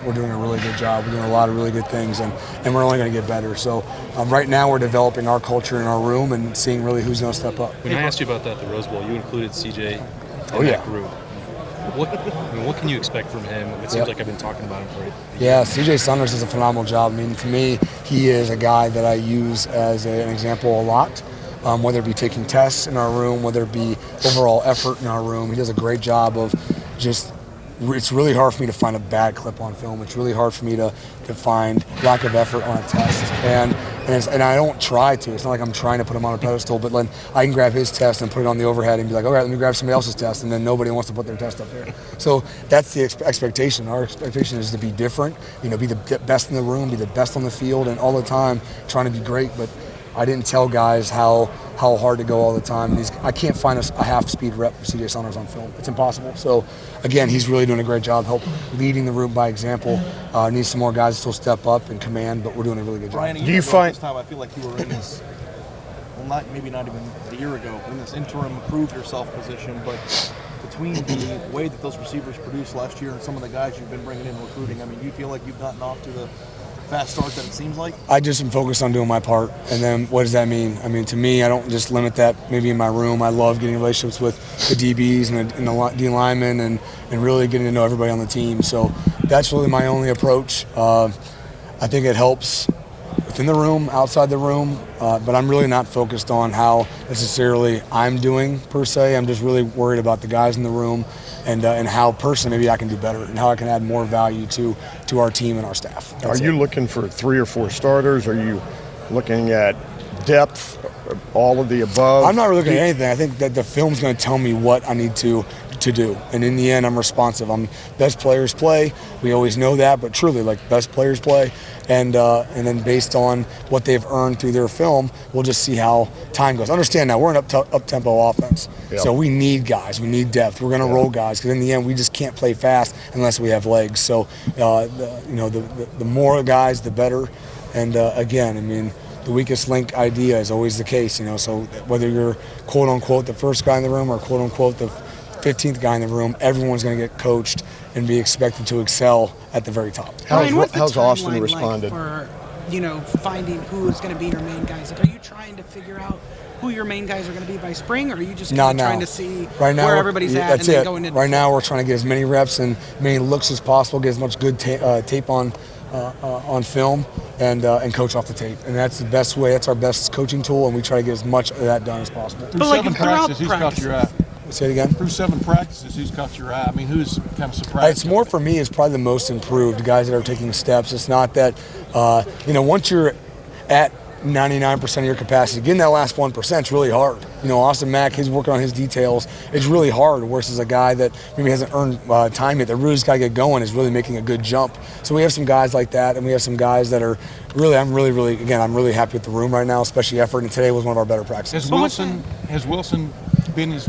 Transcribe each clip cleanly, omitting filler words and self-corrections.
we're doing a really good job. We're doing a lot of really good things, and we're only going to get better. So right now we're developing our culture in our room and seeing really who's going to step up. When I asked you about that at the Rose Bowl, you included CJ in that group. What can you expect from him? It seems like I've been talking about him for CJ Saunders does a phenomenal job. I mean, to me, he is a guy that I use as an example a lot. Whether it be taking tests in our room, whether it be overall effort in our room, he does a great job of just. It's really hard for me to find a bad clip on film. It's really hard for me to find lack of effort on a test. And I don't try to. It's not like I'm trying to put him on a pedestal, but then I can grab his test and put it on the overhead and be like, all right, let me grab somebody else's test, and then nobody wants to put their test up there. So that's the expectation. Our expectation is to be different, be the best in the room, be the best on the field, and all the time trying to be great. But I didn't tell guys how hard to go all the time. I can't find a half-speed rep for CJ Saunders on film. It's impossible. So, again, he's really doing a great job leading the room by example. Needs some more guys to still step up and command, but we're doing a really good job. Brian, do you find this time I feel like you were in this, maybe not even a year ago, in this interim prove yourself position, but between the way that those receivers produced last year and some of the guys you've been bringing in recruiting, I mean, do you feel like you've gotten off to the fast start that it seems like? I just am focused on doing my part. And then what does that mean? I mean, to me, I don't just limit that maybe in my room. I love getting relationships with the DBs and the D linemen and really getting to know everybody on the team. So that's really my only approach. I think it helps within the room, outside the room, but I'm really not focused on how necessarily I'm doing per se. I'm just really worried about the guys in the room and how personally maybe I can do better and how I can add more value to our team and our staff. Are you looking for 3 or 4 starters? Are you looking at depth, all of the above? I'm not really looking at anything. I think that the film's going to tell me what I need to do, and in the end I'm responsive. Best players play, we always know that, but truly, like, best players play, and then based on what they've earned through their film, we'll just see how time goes. Understand now, we're an up-tempo offense, so we need guys, we need depth, we're going to roll guys, because in the end we just can't play fast unless we have legs. So the more guys, the better. And again, I mean, the weakest link idea is always the case, so whether you're quote-unquote the first guy in the room or quote-unquote the 15th guy in the room, everyone's going to get coached and be expected to excel at the very top. How's Austin responded? For, finding who's going to be your main guys? Like, are you trying to figure out who your main guys are going to be by spring, or are you just trying to see where everybody's at and then going into Right now we're trying to get as many reps and many looks as possible, get as much good tape on film and coach off the tape. And that's the best way. That's our best coaching tool, and we try to get as much of that done as possible. Through 7 practices, who's caught your eye? Say it again? Through 7 practices, who's caught your eye? I mean, who's kind of surprised? It's more for me, it's probably the most improved, guys that are taking steps. It's not that, once you're at 99% of your capacity, getting that last 1% is really hard. Austin Mack, he's working on his details. It's really hard versus a guy that maybe hasn't earned time yet, that really just got to get going, is really making a good jump. So we have some guys like that, and we have some guys that are really, I'm really happy with the room right now, especially effort, and today was one of our better practices. Has Wilson been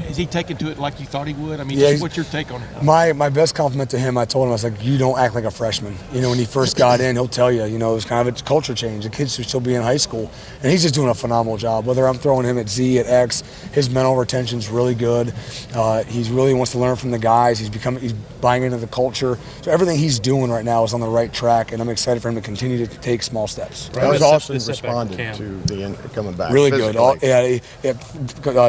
is he taken to it like you thought he would? I mean, what's your take on it? My best compliment to him, I told him, I was like, you don't act like a freshman. When he first got in, he'll tell you, it was kind of a culture change. The kids should still be in high school. And he's just doing a phenomenal job. Whether I'm throwing him at Z, at X, his mental retention's really good. He really wants to learn from the guys. He's buying into the culture. So everything he's doing right now is on the right track, and I'm excited for him to continue to take small steps. How has Austin responded to the coming back? Really good.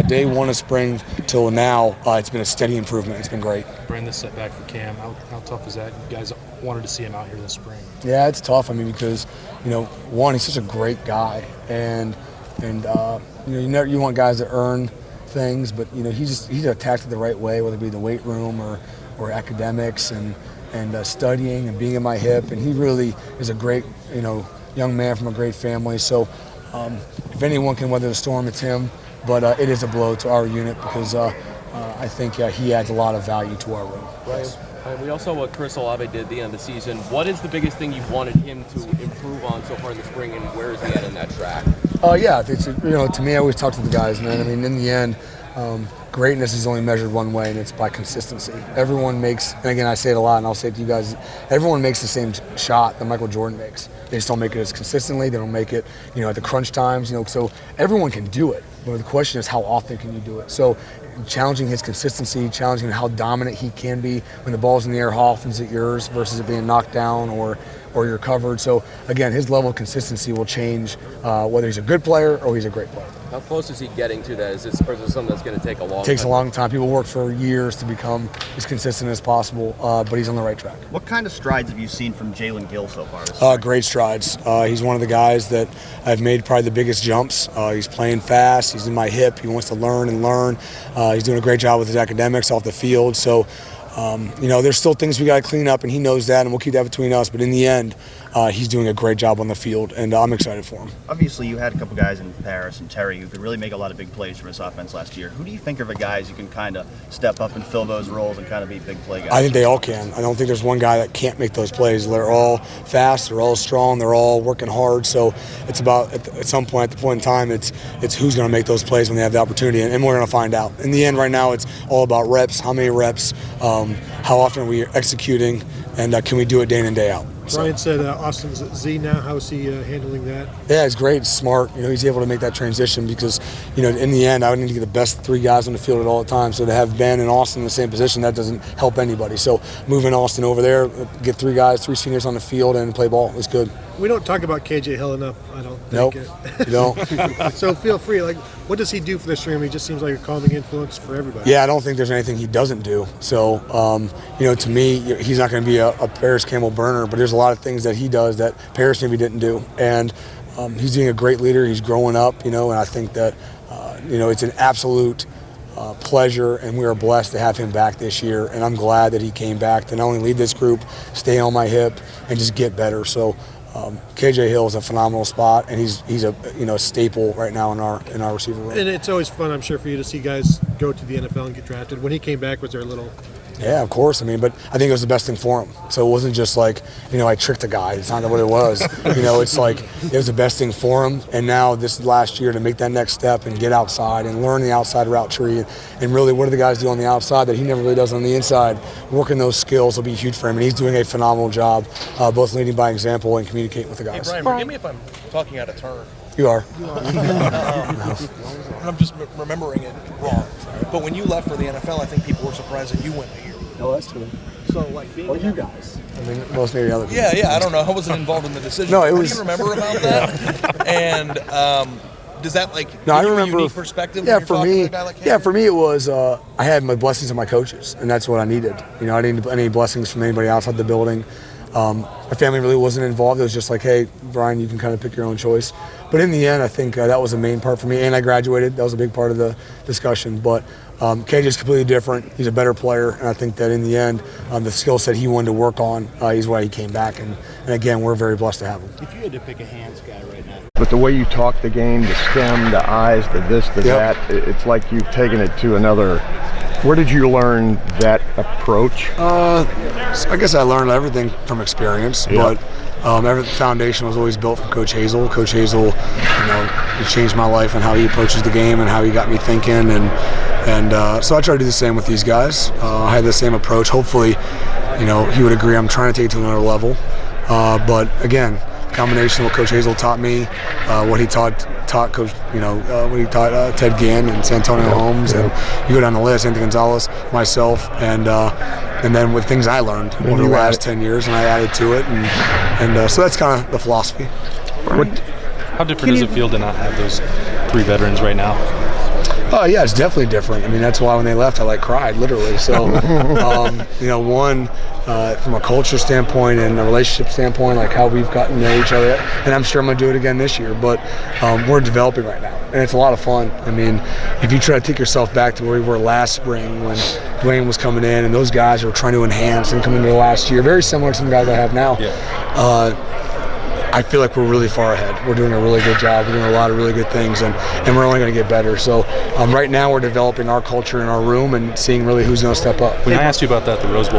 Day one of spring till now, it's been a steady improvement. It's been great. Brand this setback for Cam. How tough is that? You guys wanted to see him out here this spring. Yeah, it's tough. I mean, because one, he's such a great guy, and you want guys that earn things, but he's attacked it the right way, whether it be the weight room or academics and studying and being in my hip, and he really is a great young man from a great family. So if anyone can weather the storm, it's him. But it is a blow to our unit because I think he adds a lot of value to our room. Right. We also saw what Chris Olave did at the end of the season. What is the biggest thing you've wanted him to improve on so far in the spring, and where is he at in that track? To me, I always talk to the guys, man. I mean, in the end, greatness is only measured one way, and it's by consistency. Everyone makes, and again, I say it a lot, and I'll say it to you guys, everyone makes the same shot that Michael Jordan makes. They just don't make it as consistently. They don't make it, at the crunch times. So everyone can do it. But the question is, how often can you do it? So challenging his consistency, challenging how dominant he can be when the ball's in the air. How often is it yours versus it being knocked down or you're covered? So again, his level of consistency will change whether he's a good player or he's a great player. How close is he getting to that? Or is this something that's going to take a long time? It takes a long time. People work for years to become as consistent as possible, but he's on the right track. What kind of strides have you seen from Jalen Gill so far? Great strides. He's one of the guys that I've made probably the biggest jumps. He's playing fast. He's in my hip. He wants to learn and learn. He's doing a great job with his academics off the field. So, there's still things we got to clean up, and he knows that, and we'll keep that between us. But in the end, he's doing a great job on the field, and I'm excited for him. Obviously, you had a couple guys in Paris and Terry who could really make a lot of big plays for this offense last year. Who do you think are the guys who can kind of step up and fill those roles and kind of be big play guys? I think they all can. I don't think there's one guy that can't make those plays. They're all fast, they're all strong, they're all working hard. So it's about, at some point, at the point in time, it's who's going to make those plays when they have the opportunity, and we're going to find out. In the end, right now, it's all about reps, how many reps, how often are we executing, and can we do it day in and day out. Brian said Austin's at Z now. How's he handling that? Yeah, it's great. It's smart. He's able to make that transition because, in the end, I would need to get the best three guys on the field at all the time. So to have Ben and Austin in the same position, that doesn't help anybody. So moving Austin over there, get three seniors on the field and play ball is good. We don't talk about KJ Hill enough, I don't think. Nope, you don't. So feel free. What does he do for this room? He just seems like a calming influence for everybody. Yeah, I don't think there's anything he doesn't do. So, to me, he's not going to be a Paris Campbell burner, but there's a lot of things that he does that Paris maybe didn't do. And he's being a great leader. He's growing up, and I think that, it's an absolute pleasure, and we are blessed to have him back this year. And I'm glad that he came back to not only lead this group, stay on my hip, and just get better. So KJ Hill is a phenomenal spot, and he's a staple right now in our receiver room. And it's always fun, I'm sure, for you to see guys go to the NFL and get drafted. When he came back, was there a little? Yeah, of course. But I think it was the best thing for him. So it wasn't just like, I tricked a guy. It's not what it was. It's like it was the best thing for him. And now this last year to make that next step and get outside and learn the outside route tree and really what do the guys do on the outside that he never really does on the inside. Working those skills will be huge for him. And he's doing a phenomenal job, both leading by example and communicating with the guys. Hey, Brian, forgive me if I'm talking out of turn. You are. I'm just remembering it wrong. But when you left for the NFL, I think people were surprised that you went here. No, that's true. So, being you guys. Most maybe other people. Yeah, I don't know. I wasn't involved in the decision. No, it was. What do you remember about that? And does that give I you remember, a unique perspective? Yeah, when you're for talking me. to a guy like Yeah, for me it was. I had my blessings of my coaches, and that's what I needed. I didn't need any blessings from anybody outside the building. My family really wasn't involved. It was just like, hey, Brian, you can kind of pick your own choice. But in the end, I think that was the main part for me. And I graduated. That was a big part of the discussion. But KJ's completely different. He's a better player. And I think that in the end, the skill set he wanted to work on is why he came back. And again, we're very blessed to have him. If you had to pick a hands guy right now. But the way you talk the game, the stem, the eyes, the this, the that, it's like you've taken it to another. Where did you learn that approach? I guess I learned everything from experience, but every foundation was always built from Coach Hazel. Coach Hazel, he changed my life and how he approaches the game and how he got me thinking, and so I try to do the same with these guys. I had the same approach. Hopefully, he would agree. I'm trying to take it to another level, but again, combination of what Coach Hazel taught me, what he taught Coach, what he taught Ted Ginn and Santonio Holmes, and you go down the list, Anthony Gonzalez, myself, and then with things I learned over the last 10 years, and I added to it, and so that's kind of the philosophy. How different does it feel to not have those three veterans right now? Oh yeah, it's definitely different. That's why when they left, I cried literally. So, one from a culture standpoint and a relationship standpoint, how we've gotten to know each other, and I'm sure I'm gonna do it again this year. But we're developing right now, and it's a lot of fun. If you try to take yourself back to where we were last spring when Dwayne was coming in, and those guys were trying to enhance and come into the last year, very similar to some guys I have now. Yeah. I feel like we're really far ahead. We're doing a really good job. We're doing a lot of really good things, and we're only going to get better. So right now we're developing our culture in our room and seeing really who's going to step up. When I asked you about that at the Rose Bowl,